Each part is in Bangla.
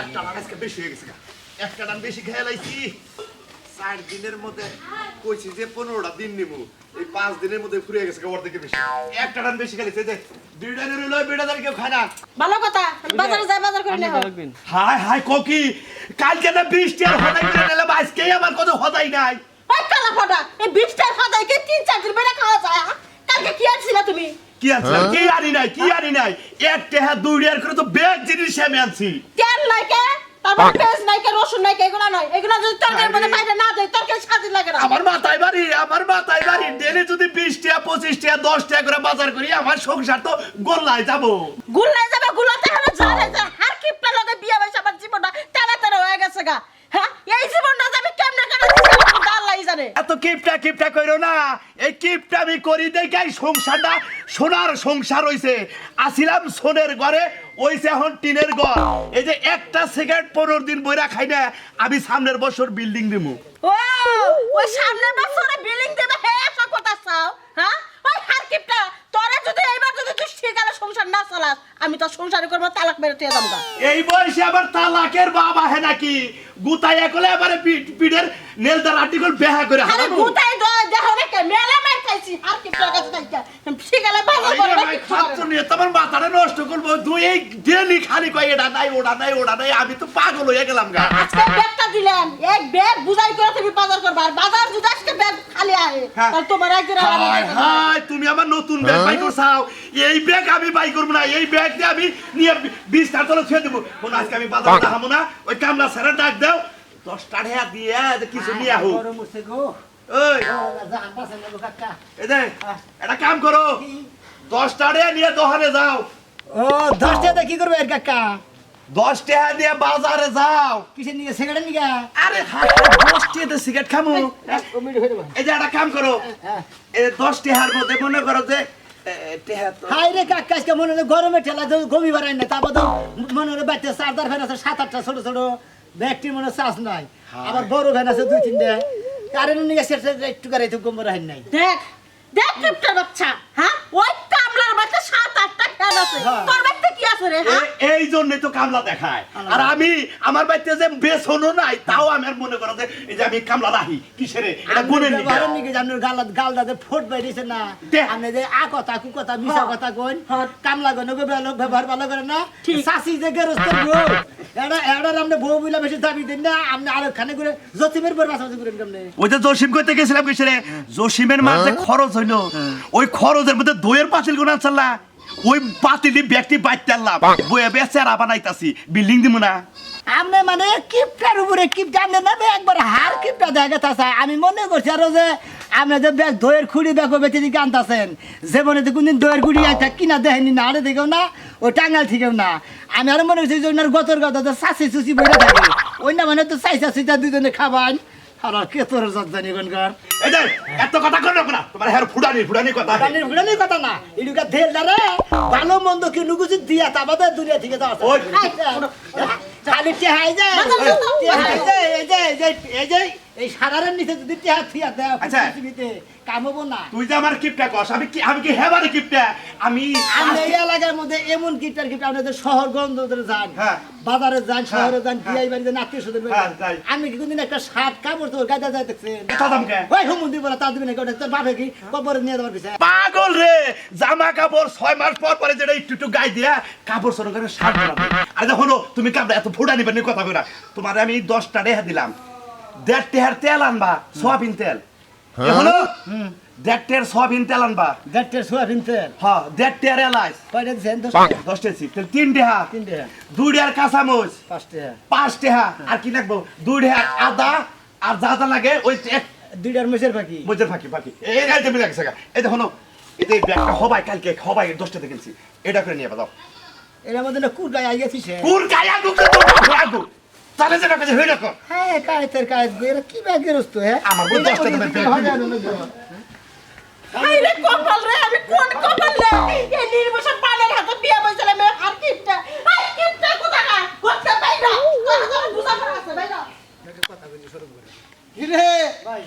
একটা ডান আজকে বেশি হয়ে গেছে একটা ডান বেশি খেয়ে লাইছি 4 দিনের মধ্যে কইছি যে 15টা দিন নিব এই 5 দিনের মধ্যে ফুরিয়ে গেছে ওর থেকে বেশি একটা ডান বেশি খেলেছে যে দুই ডানের হইলো বেটা দার কেউ খায় না ভালো কথা বাজারে যাই বাজার করে নেও হাই হাই কোকি কালকে না বৃষ্টি আর হদাই করে নিলাম আজকে আমার কত হদাই নাই ওই কালা ফটা এই বিচটার ফাদাই কে 3-4 দিন বেড়া খাওয়া যায় কালকে কি আনছিলা তুমি কি আছে কি আনি নাই এক টেহা দুই আর করে তো বেগ জিনিস আমি আনছি তেল নাই কে তারপর পেঁয়াজ নাই কে রসুন নাই কে এগুলা নাই এগুলা যদি তরকারির মধ্যে বাইরে না দেয় তরকারি স্বাদ লাগে না আমার মাথায় বাড়ি ডেলি যদি 20 টাকা 25 টাকা 10 টাকা করে বাজার করি আমার সংসার তো গোল্লায় যাবো গুলাতে হলো জানে যে হার কিপটা লগে বিয়া হইছে আমার জীবনটা টানা হয়ে গেছে গা হ্যাঁ এই জীবনটা যে আমি কেমনে কাটাচ্ছি আল্লাহই জানে এত কিপটা কইরো না এই কিপটা আমি করি দেখাই সংসারটা সোনার সংসার হইছে আসিলাম সোনের ঘরে ওইছে এখন টিনের ঘর এই যে একটা সিগারেট 15 দিন বইরা খাই না আমি সামনের বছর বিল্ডিং দিমু ও ওই সামনের বছরে বিল্ডিং দেবে হে এসব কথা চাও হ্যাঁ ওই হার কিপটা তোরা যদি এইবার যদি তুই ঠিকালে সংসার না চালাস আমি তো সংসার করব তালাক মেরে তুই যাবো এই বয়সে আবার তালাকের বাবা হে নাকি গুতাইয়া কলে আবার পিঠের নেলদার আর্টিকেল বেহা করে আরে গুতাই দেখো রে কে মেলা মার খাইছি হার কিপটার কাছে থাকি ঠিকালে বাজার করে না খাচ্ছ নিয়ে তোমার মাথাটা নষ্ট করবো তুই এই ডেলি খালি কয় এটা নাই ওটা নাই আমি তো পাগল হয়ে গেলাম গা আজকে ব্যাগটা দিলাম এক ব্যাগ বুঝাই করে তুমি বাজার করবা আর বাজার যদি আজকে ব্যাগ খালি আহে তাহলে তোমার এক দিন হাই তুমি আমার নতুন ব্যাগ বাই করছাও এই ব্যাগ আমি বাই করব না এই ব্যাগ দিয়ে আমি নিয়ে 20 টাকা তলে ছেড়ে দেব কোন আজকে আমি বাজার দেখাবো না ওই কামলা স্যারের ডাক দাও 10 টাকা দিয়ে কিছু নিয়ে আহো ওই এই দে এটা কাম করো 10 টাকা নিয়ে দোকানে যাও ও 10 টাকা কি করবে এর কাকা 10 টাকা দিয়ে বাজারে যাও কিসে নিয়ে সিগারেট নিয়ে আরে হাই 10 টাকা দিয়ে সিগারেট খামু এই যে একটা কাম করো এই 10 টাকার মধ্যে মনে করো যে হাই রে কাকা আজকে মনে হয় গরমে ঠেলা তো ঘুমি বাড়াই না তারপর তো মনে হয় বাচ্চা চার্জার ফ্যান আছে 7-8টা ছোট ছোট ব্যাগটি মনে চার্জ নাই আবার বড় ফ্যান আছে 2-3টা কারেন্ট নিয়ে সেটা একটু করে তো কম রাখেন নাই দেখ কিপটার বাচ্চা হ্যাঁ ওই কামলার বাচ্চা 7-8টা ফ্যান আছে তোর বাচ্চা কি আছে রে হ্যাঁ এই জন্যই তো কামলা দেখায় আর আমি আমার বাড়িতে যে বেসনও নাই তাও আমি আর মনে করো যে এই যে আমি কামলা রাখি কিসের এটা গুণের নিকে গরম নিকে জানোর গালদাতে ফোট বাইরেছে না আপনি যে আ কথা কু কথা মিছা কথা কইন কামলা গনো গো ব্যবহার ভালো করে না সাসি যে গেরস্ত গো এড়া আমনে বউ বিলা বেশি দাবি দেন না আপনি আর খানে করে জসিমের পর বাসা করেন কেমনে ওই যে জসিম কইতে গেছিলাম কিসের জসিমের মার যে খরচ হইলো ওই খরচের মধ্যে দইয়ের পাতিল গুণ আনছাল্লা ওই পাতিলি ব্যক্তি বাইতে আনলাম বইয়া বেচারা বানাইতাছি বিল্ডিং দিমু না আপনি মানে কিপটার উপরে কিপটা আপনি না একবার হার কিপটা দেখা গেছে আমি মনে করছি আরো যে আপনি যে ব্যাগ দইয়ের খুঁড়ি ব্যাগ বেঁচে দিকে আনতেছেন যেমনে যে কোনদিন দইয়ের খুঁড়ি একটা কিনা দেখেনি না আরে দেখেও না ওই টাঙ্গাল থেকেও না আমি আরো মনে করছি যে ওনার গতর কথা যে চাষি চুচি বইটা থাকে ওই না মানে তো চাইছা চুইটা দুজনে খাবান আর কে তোর জানি কোনকার এই যে এত কথা কর না তোমার হের ফুডানি কথা ফুটানির কথা না এডুকা ধেল দারে ভালো মন্দ কি নুগুছি দিয়া তাবাদে দুনিয়া থেকে যাওয়া ওই খালি টেহাই যায় এই সাধারণ নিচে যদি টেহা থিয়া দেয় পৃথিবীতে কামবো না তুই যে আমার কিপটা কস আমি কি হেবারে কিপটা আমি এই এলাকার মধ্যে এমন কিপটার কিপটা আপনাদের শহর গন্ধ যান বাজারে যান শহরে যান বিয়ে বাড়িতে আত্মীয় স্বজন আমি কি কোনদিন একটা শার্ট কাপড় তোর গাদা যাই দেখছেন ওই হুমুন্দি বলে তা দিবি না তোর বাপে কি কবরে নিয়ে যাবার পিছিয়ে পাগল রে জামা কাপড় 6 মাস পর পরে যেটা একটু গায়ে দিয়া কাপড় সরো করে শার্ট বানাবে আর যখন তুমি কাপড় এত ফুটানি বানি কথা কইরা তোমারে আমি 10 টাকা রেখা দিলাম 1.5 টাকার তেল আনবা সয়াবিন তেল হলো 1.5 টাকার সয়াবিন তেল আনবা 1.5 টাকার সয়াবিন তেল হ্যাঁ 1.5 টাকার এলাচ কয়টা দিছেন 10 টাকা তেল 3 টাকা 2 টাকার কাঁচামরিচ 5 টাকা আর কি লাগবো 2 টাকার আদা আর যা লাগে ওই 2টার মেসের ফাঁকি এই রাইতে মিলে গেছে এই দেখো এই ব্যাগটা হবাই কালকে হবাই 10 টাকা কিনছি এটা করে নিয়ে দাও এর মধ্যে না কুর গায় আই গেছিস কুর গায় আগু আগু তাহলে যেটা কাছে হইলো কর হ্যাঁ কায়েতের কায়েত এরা কি ব্যাগের রস্ত হ্যাঁ আমার 10 টাকা ব্যাগ হাই রে কপাল রে আমি কোন কপাল রে এই নির্বাচন পালের হাতে বিয়া বইছিলাম আর কিপটা আই কিপটা কোথা গা কোথা বাইরা কথা বুঝা পড়া আছে বাইরা কথা বলি শুরু করে কিরে ভাই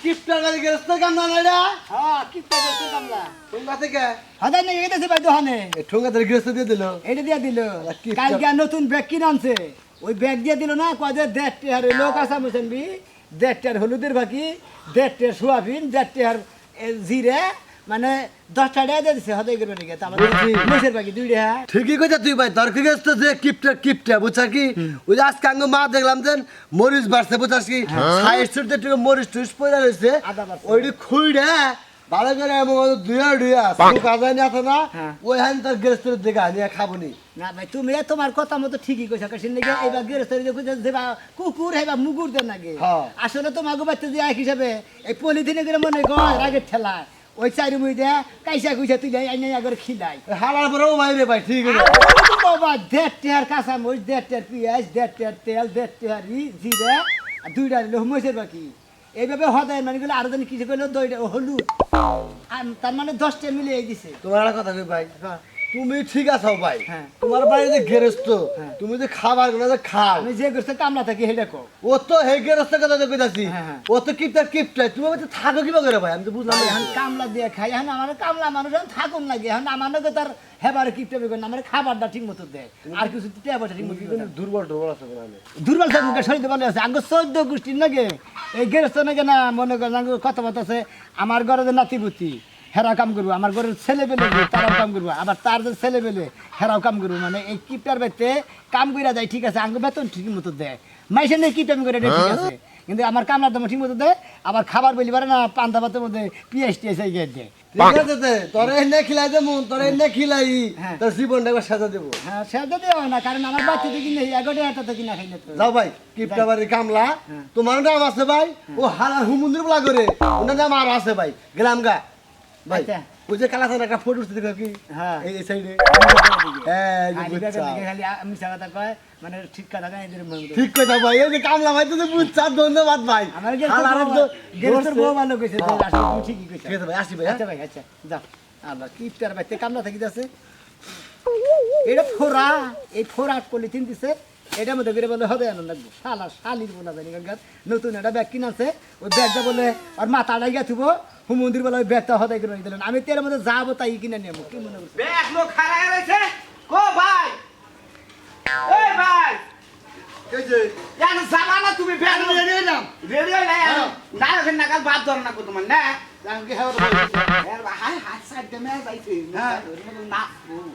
কিপটার গাড়ি গেছতে কামনা নাইরা হ্যাঁ কিপটা গেছে কামলা তোমরা থেকে হাজার নেই এটাছে ভাই দোকানে এই ঠোঙ্গাদের গৃহস্থ দিয়ে দিল এটা দিয়া দিল কালকে নতুন ব্যাগ কিনে আনছে ওই ব্যাগ দিয়ে দিল না কয় যে 1.5 টাকার লোক আসা মুসেনবি 1.5 টাকার হলুদের বাকি 1.5 টাকার সোয়াবিন 1.5 টাকার জিরে মানে 10 টাকা দিয়ে দিছে হদাই করবে নাকি তা আমাদের মেসের বাকি 2 টাকা ঠিকই কইছা তুই ভাই তোর কি গেছ যে কিপটা বুঝছ কি ওই যে আজকে আঙ্গ মা দেখলাম যে মরিচ বাড়ছে বুঝছ কি 60 টাকা মরিচ টুস পয়লা রইছে আদা বাড়ছে। ওইডি খুইড়া ভালো করে এমন দুইয়া কাজা নিয়ে আসে না ওই হান তোর গেস্টের দিকে আনিয়া খাবনি না ভাই তুমি তোমার কথা মতো ঠিকই কইছো কাছে নাকি এবার গেরস্তরি যে কইছে যে কুকুর হেবা মুগুর দেন নাকি হ্যাঁ। আসলে তো মাগো বাচ্চা যে এক হিসাবে এই পলিথিনে করে মনে কয় রাগের ঠেলা ওই চারি মুই দে কাইসা কুইসা তুই যাই আইনে আগরে খিলাই হালার পরেও বাইরে ভাই ঠিক আছে বাবা 1.5 টাকার কাঁচা মরিচ 1.5 টাকার পেঁয়াজ 1.5 টাকার তেল 1.5 টাকার জিরে আর 2 টাকার মরিচের বাকি এইভাবে হদায় মানে গেলে আরো জানি কিছু কইলো 2 টাকা হলুদ আর তার মানে 10 টাকা মিলিয়ে দিছে তোমার একটা কথা কই ভাই তুমি ঠিক আছো ভাই হ্যাঁ। তোমার বাড়ি যে গেরস্ত তুমি যে খাবার গুলো যে খাও আমি যে করতে কামলা থাকি হেডে কো ও তো হে গেরস্ত কথা তো কইতাছি হ্যাঁ, হ্যাঁ। ও তো কিপটা তুমি তো থাকো কিবা করে ভাই আমি তো বুঝলাম না। এখন কামলা দিয়ে খাই এখন আমার কামলা মানুষ এখন থাকুন লাগে এখন আমার নাকি তার হেবারে কিপটা বেগুন আমার খাবারটা ঠিক মতো দেয় আর কিছু টেবাটা ঠিক মতো দেয় না। দুর্বল আছে মানে দুর্বল থাকুন শরীরে ভালো আছে আঙ্গ 14 গোষ্ঠীর নাকি এই গেরস্ত নাকি না মনে করেন আঙ্গ কথা মতো আছে আমার ঘরে যে নাতিপুতি হেরা কাম করবো আমার ঘরের ছেলে পেলে তারাও কাম করবো আবার তার যে ছেলে পেলে হেরাও কাম করবো মানে এই কিপটার বাইতে কাম কইরা যায় ঠিক আছে আঙ্গ বেতন ঠিক মতো দেয় মাইসে নেই কিপটামি করে দেয় ঠিক আছে কিন্তু আমার কামলার দাম ঠিক মতো দেয় আবার খাবার বলি পারে না পান্তা ভাতের মধ্যে পিএস টিএস গিয়ে দেয় ঠিক আছে তে তোরে এনে খিলাই দেবো তোরে এনে খিলাই হ্যাঁ। তোর জীবনটা একবার সাজা দেবো হ্যাঁ সেটা দেওয়া না কারণ আমার বাচ্চা থেকে নেই এগারো হাতে থেকে না খাইলে তো যাও ভাই কিপটা বাড়ির কামলা তোমার নাম আছে ভাই ও হালা হুমুন্দির বলা করে ওনার নাম আর আছে ভাই গেলাম গা ভাই আচ্ছা। ওই যে কালা একটা ফটো উঠতে দেখো কি হ্যাঁ। এই সাইডে খালি খালি মিশা কথা কয় মানে ঠিক কথা কয় এদের মনে ঠিক কথা ভাই এই যে কামলা ভাই তো বুঝছা ধন্যবাদ ভাই আমার হালার তো গেরস্তের বউ ভালো কইছে তো আসলে তুমি ঠিকই কইছো ঠিক আছে ভাই আসি ভাই হ্যাঁ? আচ্ছা ভাই আচ্ছা যাও আল্লাহ কিপটার বাইতে কামলা থাকি যাচ্ছে এটা ফোরা এই ফোরা পলিথিন দিছে এটার মধ্যে করে বলে হবে আনন্দ লাগবে শালা শালির বোনা জানি কারণ নতুন একটা ব্যাগ কিনাছে ওই ব্যাগটা বলে আর মাথাটা গিয়ে থুবো হুমন্দির বলে ওই ব্যাগটা হদাই করে দিলেন আমি তের মধ্যে যাবো তাই কিনে নেবো কি মনে করছো ব্যাগ লোক খারাপ রয়েছে কো ভাই এই ভাই এই যে জানো জামানা তুমি ব্যাগ আমি রেডি হইলাম রেডি হই না না ওখানে নাগাল বাদ ধর না কো তোমার না আমি কি হেওয়া বলছি এর হাই হাত সাইড দে মে যাইছে হ্যাঁ। না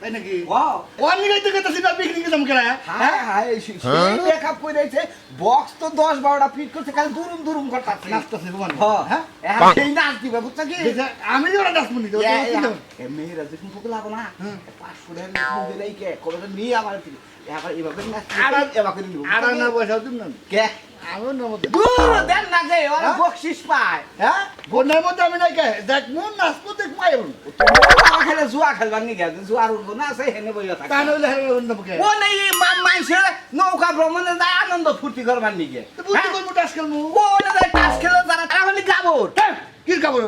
তাই নাকি ও ওর নিয়ে তো কইতাছি না পিকনিকে যাম কেন হ্যাঁ হ্যাঁ সেই ব্যাকআপ করে দিয়েছে বক্স তো 10-12টা ফিট করছে খালি দুরুম করতেছে নাচতাছে ভগবান হ্যাঁ এখন সেই নাচ দিবে বুঝছ কি আমি ওরা নাচমুনি তো মেয়েরা যখন ভোগ লাগো না 500 টাকা দিলে কে কবে নিয়ে আমার এবার এভাবে নাচ এবার করে নিব আর না পয়সা দিন না কে আমার না মধ্যে দূর দেন না যে ওরা বকশিস পায় হ্যাঁ বন্যার মধ্যে আমি নাই কে দেখ মন নাচবো দেখ মায়ন আমার খেলে জুয়া খেলবার নিয়ে গেছে জুয়ার উঠবো না সেই হেনে বইয়া থাকে তাহলে হইলে হেরে অন্য পক্ষে ও নেই মানুষের নৌকা ভ্রমণে যায় আনন্দ ফুর্তি করবার নিয়ে বুঝতে করবো টাস খেলবো ও না যায় টাস খেলে তারা তাহলে গাবর কি খাবো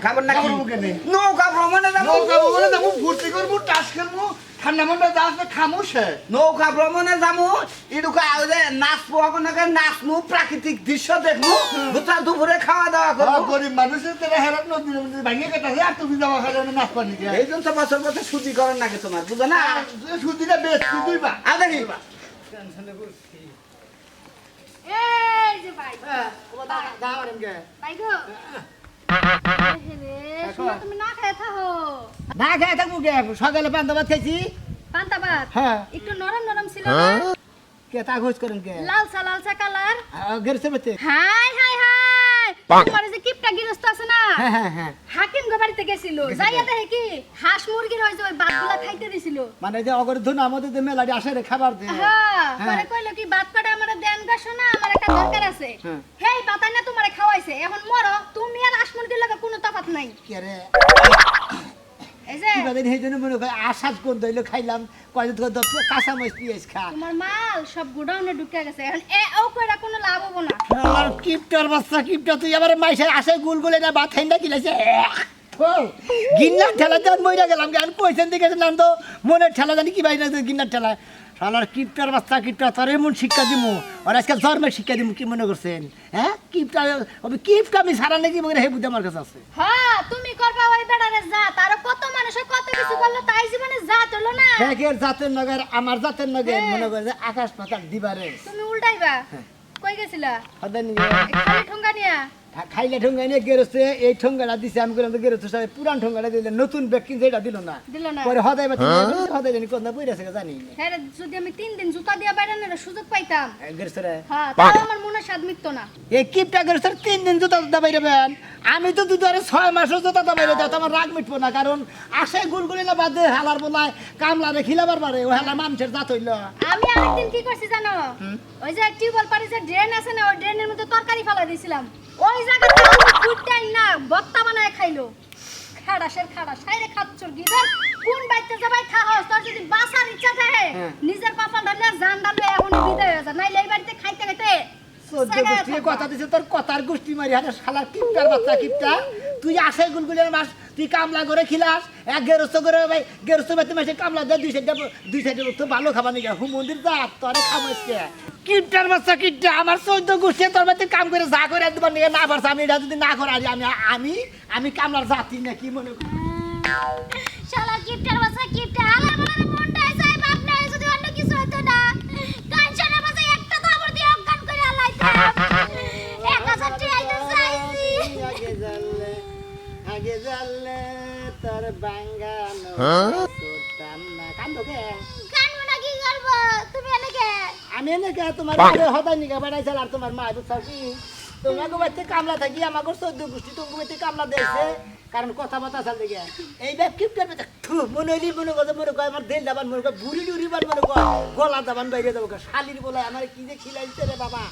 গাবর না গাবর মুখে নেই নৌকা ভ্রমণে যাবো নৌকা বলে দেবো ফুর্তি করবো টাস খেলবো ঠান্ডা মন্ডা যা আছে খামো সে নৌকা ভ্রমণে যাবো এটুকু নাচবো ওখানে নাচমু প্রাকৃতিক দৃশ্য দেখবো দুটা দুপুরে খাওয়া দাওয়া করবো গরিব মানুষের তেরা হেরাত নদী ভাঙিয়ে কেটেছে আর তুমি যাওয়া খেলে নাচ পানি এই জন্য তো বছর বছর ছুটি করেন নাকি তোমার বুঝো না সুদিটা বেশ তুই দুইবা আর দেখি এই যে ভাই ভাই গো এহেরে, শোনো তুমি না খেয়ে থাকো না খেয়ে থাকবো কে সকালে পান্তা ভাত খাইছি পান্তা ভাত হ্যাঁ একটু নরম নরম ছিল না কে তা খোঁজ করেন কে লালচা কালার গেরছে বেতে হাই হাই হাই তোমার এই যে কিপটা গিরস্ত আছে না হ্যাঁ হ্যাঁ হ্যাঁ হাকিম গো বাড়িতে গেছিল যাইয়া দেখে কি হাঁস মুরগির হইছে ওই বাতগুলা খাইতে দিছিল মানে যে অগরধন আমাদের যে মেলাটি আসে রে খাবার দে হ্যাঁ হ্যাঁ। পরে কইলো কি বাত কাটা আমারে দেন গা শোনা আমার একটা দরকার আছে হ্যাঁ। হেই বাতাই না তোমারে খাওয়াইছে এখন মরো তুমি আর হাঁস মুরগির লগে কোনো তফাৎ নাই কে রে এই যে কি বাদে এই জন্য মনে করে আশাজ কোন দইলো খাইলাম কয়দিন তো কাঁচা মাছ পিঁয়াজ খা তোমার মাল সব গোডাউনে ঢুকে গেছে এখন এ ও কইরা কোনো লাভ হবো না আমার কিপটার বাচ্চা কিপটা তুই আবার মাইসে আসে গুল গুলে না ভাত খাইন্দা কিলাইছে গিন্নার ঠেলা যান মইরা গেলাম গান পয়সা দিকে নাম তো মনের ঠেলা জানি কি বাইরে গিন্নার ঠেলা শালার কিপটার বাচ্চা কিপটা তোর এমন শিক্ষা দিমু আর আজকে জন্মের শিক্ষা দিমু কি মনে করছেন হ্যাঁ কিপটা কিপটা আমি সারা নাকি মনে হে বুদ্ধি আমার কাছে আছে হ্যাঁ তুমি করবা ওই বেড়ারে যা তার কত মানুষে কত কিছু করলো তাই জীবনে জাত হলো না ফেকের জাতের নগর আমার জাতের নগর মনে করে যে আকাশ পাতাল দিবারে তুমি উল্টাইবা কই গেছিলা হদে নিয়ে এই খালি ঠোঙ্গা নিয়া খাইলে ঠোঙ্গা নিয়ে গেরোছে এই ঠোঙ্গাটা দিছে আমি করলাম গেরোছে সবাই পুরান ঠোঙ্গাটা দিলে নতুন ব্যাগ কিনছে এটা দিল না দিল না পরে হদাই বাতি হদাই জানি কোন বইরা আছে জানি হ্যাঁ রে, যদি আমি 3 দিন জুতা দিয়া বাইরানোর সুযোগ পাইতাম গেরোছে রে হ্যাঁ তাও আমার মনে স্বাদ মিটতো না এই কিপটা গেরোছে 3 দিন জুতা দাবাই দেবেন আমি তো দুধ আরে 6 মাসের জুতা দাবাই দেব আমার রাগ মিটবো না কারণ আসে গুলগুলি না বাদে হালার বলায় কামলা রে খিলাবার পারে ও হালা মানুষের জাত হইল আমি আরেকদিন কি করছি জানো ওই যে টিউবওয়েল পারে যে ড্রেন আছে না ওই ড্রেনের মধ্যে তরকারি ফেলা দিয়েছিলাম ওই জায়গাতে ফুটটাই না বত্তা বানায় খাইলো খাড়াসের খাড়া সাইরে খাচ্ছর গিদার কোন বাইতে যাবাই খাওয়াস তোর যদি বাসার ইচ্ছা থাকে নিজের পাপা ডালে জান ডালে এখন বিদায় হয়ে যা নাইলে এই বাড়িতে খাইতে খাইতে কথা দিছে তোর কথার গোষ্ঠী মারি হাতে শালা কিপটার বাচ্চা কিপটা তুই আসে গুলগুলের মাস তুই কামলা করে খিলাস এক গেরস্ত করে ভাই গেরস্ত বাতি মাসে কামলা দে দুই সাইডে তো ভালো খাবার নিয়ে হু মন্দির যা তোরে খামাইছে কিপটার বাচ্চা কিপটা আমার 14 গোষ্ঠী তোর বাতি কাম করে যা করে একবার নিয়ে না পারছ আমি এটা যদি না করা আমি কামলার জাতি না কি মনে করি শালা কিপটার বাসা কিপটা আলার বলার মনটা চাই বাপ না যদি অন্য কিছু হতো না কাঞ্চনের বাসা একটা দাবর দিয়ে অজ্ঞান করে আলাইতাম 1000 টাকা আইতো চাইছি আগে জানলে তোর বাঙ্গানো সুলতান না কান্দোকে কানবো না কি করব তুমি এনেকে আমি এনেকে তোমার হদাই নিকা বাড়াইছিল আর তোমার মা বুঝছাও কি তোমাকে বাড়িতে কামলা থাকি আমাকে 14 গোষ্ঠী তোমাকে বাড়িতে কামলা দিয়েছে কারণ কথা বাতা চাল দেখে এই ব্যাগ কিপটার মনে হইলি মনে কয় আমার দেল দাবান মনে কয় বুড়ি টুড়ি বান মনে কয় গলা দাবান বাইরে যাবো শালির বলে আমার কি যে খিলাইছে রে বাবা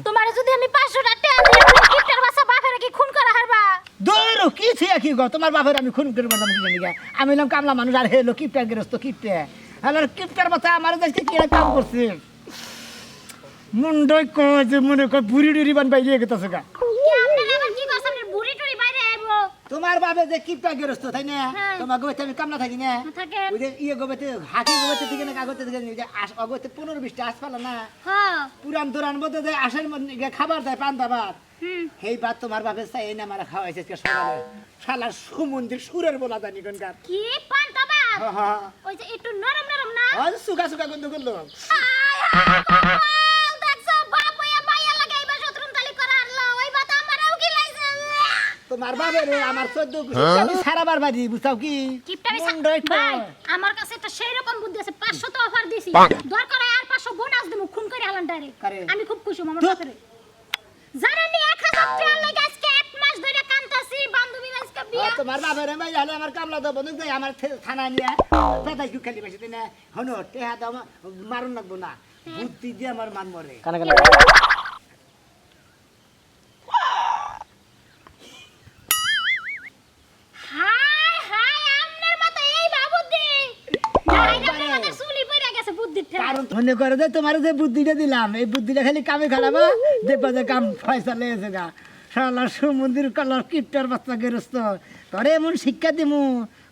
তোমার যদি আমি 500 টাকা দিই তুমি কিপটার বাসা বাপের কি খুন করা হারবা দৌড়ো কি ছিয়া কি গো তোমার বাপের আমি খুন করে বললাম কি জানি গা আমি এলাম কামলা মানুষ আর হেলো কিপটার গেরস্ত কিপটে হ্যালো কিপটার বাচ্চা আমার দেশকে কি কাম করছে মুন্ডই কয় যে মনে কয় বুড়ি টুড়ি বান বাইরে গেতেছে গা কি আপনি আবার কি করছেন বুড়ি টুড়ি বাইরে আইবো তোমার বাপে যে কিপটা গেরস্ত তাই না হ্যাঁ। তোমার গোবেতে আমি কামলা থাকি না থাকে ওই যে ইয়ে গোবেতে হাকি গোবেতে দিকে না কাগজতে দিকে যে অগতে 15-20টা আস পালা না হ্যাঁ পুরান দোরান মধ্যে যে আশের মধ্যে খাবার দেয় পান্তা ভাত সেই ভাত তোমার বাপে চাই এই না আমার খাওয়াইছে আজকে সকালে শালা সুমন্দির সুরের বলা জানি কোনকার কি পান্তা বাপ হ্যাঁ ওই যে একটু নরম নরম না আজ সুগা সুগা গন্ধ করলো দেখছো বাপ হইয়া মাইয়া লাগাই বা শত্রুন তালি করা আনলো ওই বাত আমারও কি লাইছে তোমার বাপে রে আমার 14 গোষ্ঠী আমি সারাবার বাড়ি বুঝাও কি কিপটারে মুন্ডই ভাই কয়। আমার কাছে একটা সেই রকম বুদ্ধি আছে 500 তো অফার দিছি দরকার হয় আর 500 বোনাস দেবো খুন করে হালান ডাইরেক্ট কারে? আমি খুব খুশি আমার ধুর। বাপরে জানেন 1000 টাকা লাগে আজকে 1 মাস ধরে কান্তাছি বান্ধবীর আজকে বিয়া আর তোমার বাপে রে মাই হলে আমার কামলা দাও বন্ধু যাই আমার থানা নিয়ে দাদা কি খালি পাইছে না হনো টেহা দাও মারুন লাগবো না বুদ্ধি দিয়ে আমার মান মরে হাই হাই আমনের মতো এই বাবুদ্দি নাই রে আমাদের চুলি পড়ে গেছে বুদ্ধির ঠেলা কারণ মনে করে যে তোমার যে বুদ্ধিটা দিলাম এই বুদ্ধিটা খালি কামে খারাপা দেখবা যে কাম ফয়সালা হয়েছে গা শালা সুমন্দির কালার কিপটার বাচ্চা গেরস্ত তোরে এমন শিক্ষা দিমু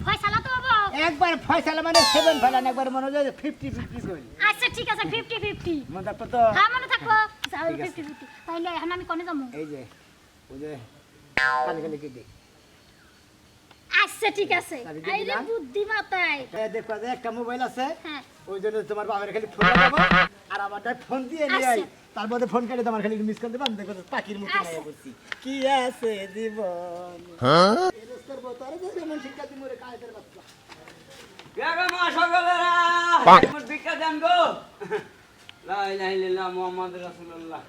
ফয়সালা তো হবো একবার ফয়সালা মানে 7 ফেলান একবার মনে হয় 50-50 করি আচ্ছা ঠিক আছে 50-50 মনে থাকতো তো হ্যাঁ মনে থাকবো 50-50 তাইলে এখন আমি কোনে যাবো এই যে ওই যে খালি খালি কি দিই আচ্ছা ঠিক আছে তাহলে দিয়ে আইরে দিলাম। বুদ্ধি মাথায় দেখবা যে একটা মোবাইল আছে হ্যাঁ ওই জন্য তোমার বাবার খালি ফোন দেবো আর আমারটা ফোন দিয়ে নিয়ে আই আচ্ছা। তার মধ্যে ফোন কেটে তোমার খালি মিস কল দেবো আমি দেখো পাখির মতো আচ্ছা। মায়া করছি কি আছে জীবন এরস্তর বতারে যে যেমন শিক্ষা দিমু রে কায়দের বাচ্চা গেগো মা সকলেরা আমার ভিক্ষা দেন গো লা ইলাহা ইল্লাল্লাহ মুহাম্মাদুর রাসূলুল্লাহ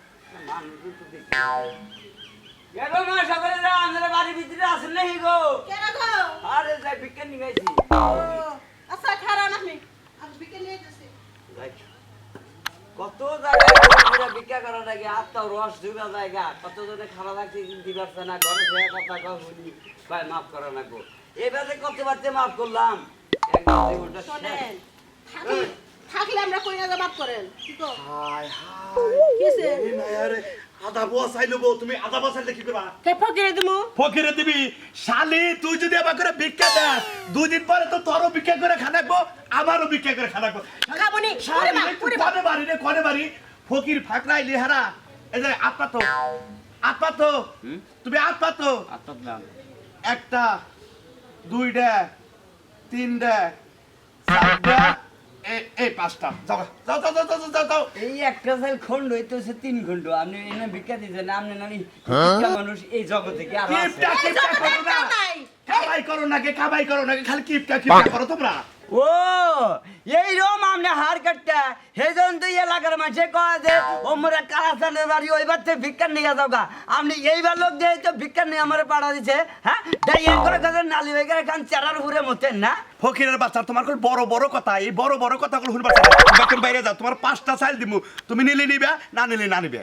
মানুষ তো দেখি গেগো মা সকলেরা আমাদের বাড়ির ভিতরে আছেন নাকি গো কেন গো আরে যাই ভিক্ষা নিগাইছি আচ্ছা খারাপ আমি বিকেল নিয়ে যাচ্ছি কত জায়গায় ঘুরে ঘুরে ভিক্ষা করা লাগে আত্মাও রস ঢুকা জায়গা কত জনে খারাপ লাগছে দিবারছে না ঘরে ফেরা কথা কও শুনি ভাই মাফ করো না গো এবারে কত বারতে মাফ করলাম একদম জীবনটা শেষ। শোনেন থাকি থাকলে আমরা কই না মাফ করেন কি কো হায় হায় কিছে এই মায়ারে আদা বসাই লবো তুমি আদা বসাইলে কি করবা কে ফকিরে দিমু ফকিরে দিবি শালি তুই যদি আবার করে ভিক্ষা দেস 2 দিন পরে তো তোরও ভিক্ষা করে খানাকবো আমারও ভিক্ষা করে খানাকবো খাবনি শালি ওরে মা একটু ওরে মা কনে বাড়ি রে কনে বাড়ি ফকির ফাকরাই লিহারা এই যে আপা তো তুমি আপা তো আত্মা দাম একটা দুইটা তিনটা চারটা এই পাঁচটা যাও যাও যাও যাও যাও যাও যাও এই একটা সাইল খন্ড হইতেছে 3 খন্ড আপনি এনে ভিক্ষা দিতেন আপনি নানি ভিক্ষা মানুষ এই জগতে কি আর আছে কিপটা এই কিপটা জগতে করো না কেউ নাই। খাবাই করো নাকি খালি কিপটা করো তোমরা ও এই রকম আপনি হার কাটটা সেই জন্য তো এলাকার মানুষে কয় যে ওমরা কালাসানের বাড়ি ওইবার থেকে ভিক্ষা নিয়ে যাও গা আপনি এইবার লোক দিয়ে তো ভিক্ষা নিয়ে আমার পাড়া দিছে হ্যাঁ তাই এর করে কাছে নালি হয়ে গেলে কান চেরার উপরে মতেন না ফকিরের বাচ্চা তোমার কোন বড় বড় কথা এই বড় বড় কথাগুলো শুনবা তুমি বাইরে যাও তোমার 5টা চাইল দিমু তুমি নিলে নিবে না নিলে না নিবে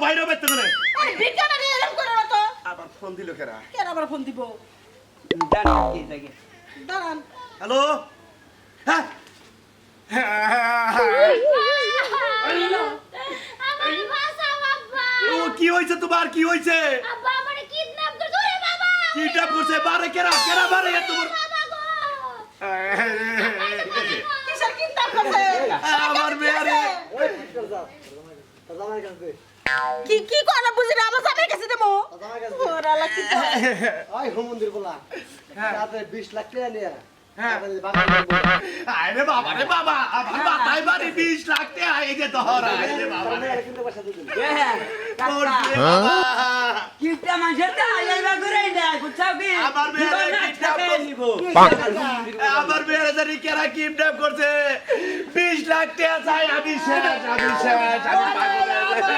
বাইরে বেতে করে আরে ভিক্ষাটা নিয়ে এরকম করে না তো আবার ফোন দিল কেরা কেন আবার ফোন দিব জান কি থাকে দাঁড়ান হ্যালো হ্যাঁ আমার ভাষা বাবা ও কি হইছে তোমার কি হইছে আব্বা আমারে কিডন্যাপ করছে ওরে বাবা কিটা করছে বারে কেরা বারে তোমার বাবা গো কিসের কিডন্যাপ করছে আমার মেয়ারে কি কি কোন বুঝি না আমার জামাই কাছে দেবো ওরা লাগি ওই হুমন্দির বলা তাতে 20 লাখ টাকা নিয়ে হ্যাঁ আরে বাবা রে বাবা আমার মাথায় বাড়ি 20 লাখ টাকা এই যে ধরা রে বাবা রে হ্যাঁ তোর কি রে বাবা কিটা মানুষের তা এইবার করে দেয় বুঝছাও কি আমার মেয়েরে কিডন্যাপ নিব আমার মেয়েরে জানি কেরা কিডন্যাপ করছে 20 লাখ টাকা চাই আমি শেষ আমি পাগল হয়ে গেছি।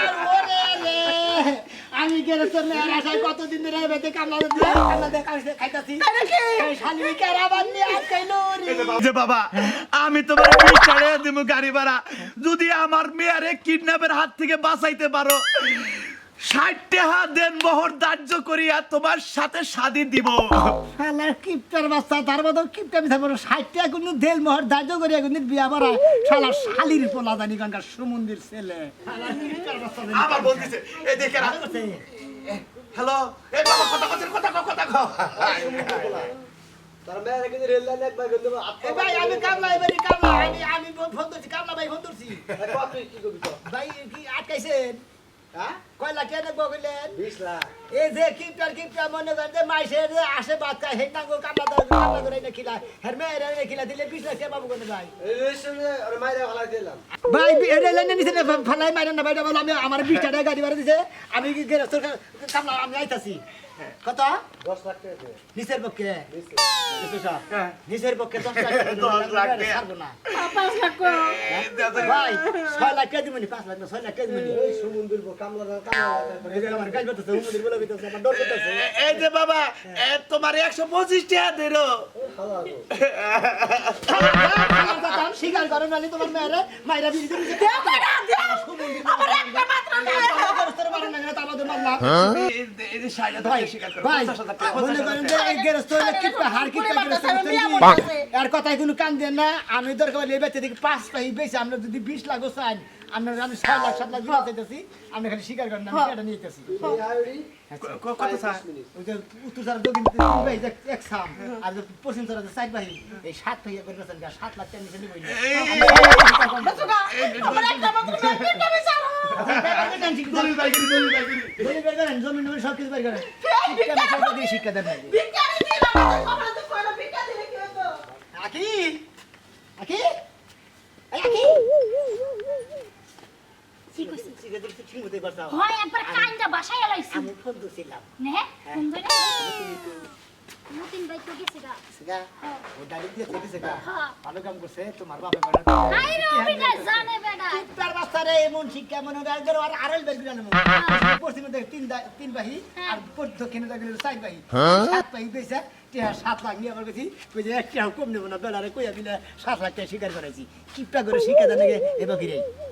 আমি গেরেছি মেয়ের আশায় কতদিন ধরে বেঁচে কামলা খাইতাছি এই শালি কেরাবার নিয়ে আটকাইলো রে যে বাবা আমি তোমার 20 টাকা দেব গাড়ি ভাড়া যদি আমার মেয়েরে কিডন্যাপের হাত থেকে বাঁচাইতে পারো 60 টাকা দেন মোহর ধার্য করিয়া তোমার সাথে শাদি দিব শালার কিপটার বাচ্চা তার মতো কিপটা মিথা বড় 60 টাকা কোন দেল মোহর ধার্য করে কোন বিয়া বাড়া শালার শালির পোলা জানি কানকার সুমন্দির ছেলে শালার কিপটার বাচ্চা জানি আবার বলতেছে এই দেখে হ্যালো এই বাবা কথা কও তার মেয়েরা কিন্তু রেল লাইনে একবার গেল এ ভাই আমি কামলা এবারে কামলা আমি ফোন করছি কামলা ভাই ফোন করছি কত কি করবি তো ভাই কি আটকাইছেন হ্যাঁ কয় লাখ টাকা নেবো কইলেন 20 লাখ এই যে কিপটা মনে করেন যে মাইসের যে আসে বাচ্চা হেন না কামলা করে না খিলা হের মেয়ের এনে খিলা দিলে 20 লাখ টাকা পাবো কোন ভাই এই সঙ্গে আর মাইরা ভালো দিলাম ভাই এর লাইনে নিছে না ফালাই মাইরা না ভাইটা বলো আমি আমার 20 টাকা গাড়ি ভাড়া দিছে আমি কি গেরস্তর কামলা আমি আইতাছি কত 10 লাখ টাকা দে নিচের পক্ষে নিচে নিচের পক্ষে 10 লাখ 10 লাখ টাকা। ছাড়বো না 5 লাখ কো ভাই 6 লাখ টাকা দিবনি 5 লাখ না 6 লাখ টাকা দিবনি এই সমুদ্রের কামলা এই যে আমার কাজ করতেছে উমুদির বলে দিতেছে আমার ডর করতেছে এই যে বাবা তোমার 125 টাকা দিলো স্বীকার করো নালি তোমার মেয়েরে মাইরা বিড়ি দিবি দেও কইরা দেও আমার একটা মাত্র মেয়ে এই যে শাড়িটা ধরে স্বীকার করো ভাই 50,000 টাকা মনে করেন যে এই গেরস্ত হইলে কিপটা হার কিপটা আর কথাই কোনো কান দেন না আমি দরকার হলে এই বেচে দেখি 5 পাই বেশি আমরা যদি 20 লাখ চাই আমরা আমি 6 লাখ 7 লাখ দিতে চাইতেছি আমরা খালি স্বীকার করেন না আমি এটা নিতেছি কত স্যার ওই যে উত্তর সারা দক্ষিণ ভাই এক সাম আর যে পশ্চিম সারা যে 7 ভাই এই 7 ভাই করে গেছেন 7 লাখ টাকা নিচে নিবই না আমার একটা মাত্র মেয়ে পিটা বিচারো দলিল বাইকরি বলি বের করেন জমি জমি সব কিছু বের করেন শিক্ষা দেন নাই ভিক্ষা দিলে আমাদের খবর তো কোন ভিক্ষা দিলে কি হতো আকি আকি এই আকি কি কইছিস সিগা দেখতে ঠিক মতো করছাও হয় একবার কাইন্দা বাসায় এলাইছি আমি ফোন দিছিলাম নে ফোন ধরে নতুন বাইক তো গেছে গা সিগা ও ডাইরেক্ট দিয়ে দিছে গা হ্যাঁ ভালো কাম করছে তোমার বাপে বড় হাই রে বিটা জানে বেটা তার বাচ্চারে এমন শিক্ষা মনে হয় একবার আর আরল বের করে নেব পশ্চিমে দেখ তিন বাহি আর দক্ষিণে দেখ 4 বাহি 7 বাহি বেচা 7 লাখ নিয়ে আমার কাছে কই যে একটা কম নেব না বেলারে কইয়া দিলে 7 লাখ টাকা স্বীকার করাইছি কিপটা করে শিক্ষা দেন এবার কি রে